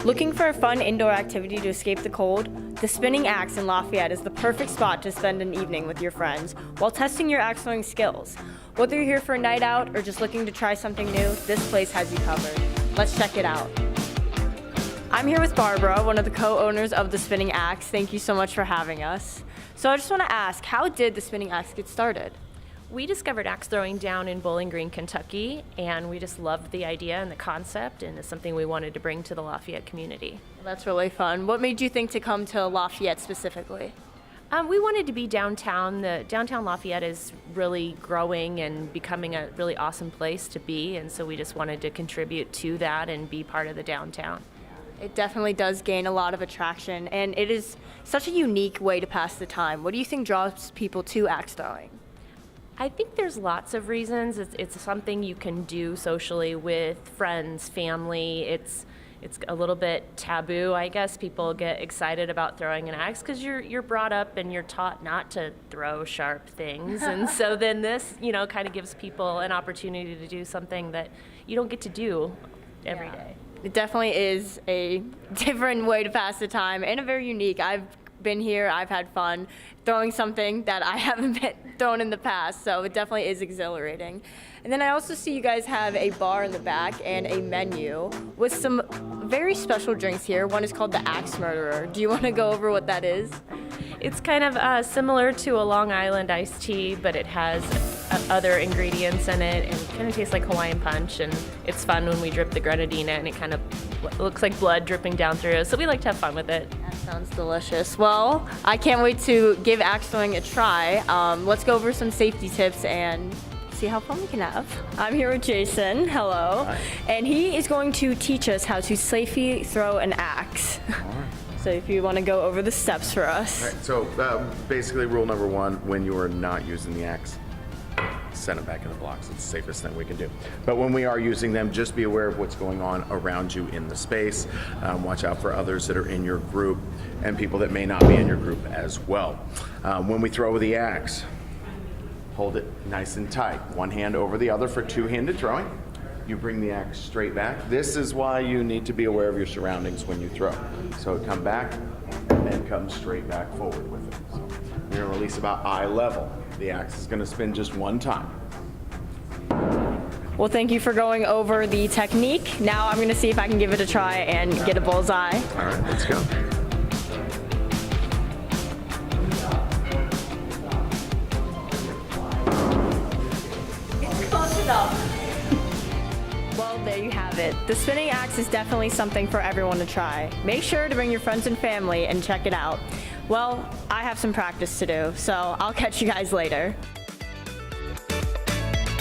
Looking for a fun indoor activity to escape the cold? The Spinning Axe in Lafayette is the perfect spot to spend an evening with your friends while testing your axe throwing skills. Whether you're here for a night out or just looking to try something new, this place has you covered. Let's check it out. I'm here with Barbara, one of the co-owners of the Spinning Axe. Thank you so much for having us. So I just want to ask, how did the Spinning Axe get started? We discovered axe throwing down in Bowling Green, Kentucky, and we just loved the idea and the concept, and it's something we wanted to bring to the Lafayette community. That's really fun. What made you think to come to Lafayette specifically? We wanted to be downtown. The downtown Lafayette is really growing and becoming a really awesome place to be, and so we just wanted to contribute to that and be part of the downtown. It definitely does gain a lot of attraction, and it is such a unique way to pass the time. What do you think draws people to axe throwing? I think there's lots of reasons. It's something you can do socially with friends, family. It's a little bit taboo, I guess. People get excited about throwing an axe because you're brought up and you're taught not to throw sharp things. And so then this, kind of gives people an opportunity to do something that you don't get to do every day. It definitely is a different way to pass the time and a very unique. I've been here, I've had fun throwing something that I haven't been thrown in the past, so it definitely is exhilarating. And then I also see you guys have a bar in the back and a menu with some very special drinks here. One is called the Axe Murderer. Do you want to go over what that is? It's kind of similar to a Long Island iced tea, but it has other ingredients in it and it kind of tastes like Hawaiian punch, and it's fun when we drip the grenadine and it kind of looks like blood dripping down through, so we like to have fun with it. That sounds delicious. Well, I can't wait to give axe throwing a try. Let's go over some safety tips and see how fun we can have. I'm here with Jason, hello. Hi. And he is going to teach us how to safely throw an axe. All right. So if you want to go over the steps for us. All right, so basically rule number one, when you are not using the axe, send it back in the blocks. It's the safest thing we can do. But when we are using them, just be aware of what's going on around you in the space. Watch out for others that are in your group and people that may not be in your group as well. When we throw the axe, hold it nice and tight. One hand over the other for two-handed throwing. You bring the axe straight back. This is why you need to be aware of your surroundings when you throw. So come back and come straight back forward with it. So you're gonna release about eye level. The axe is gonna spin just one time. Well, thank you for going over the technique. Now I'm going to see if I can give it a try and get a bullseye. All right, let's go. Close enough. Well, there you have it. The spinning axe is definitely something for everyone to try. Make sure to bring your friends and family and check it out. Well, I have some practice to do, so I'll catch you guys later.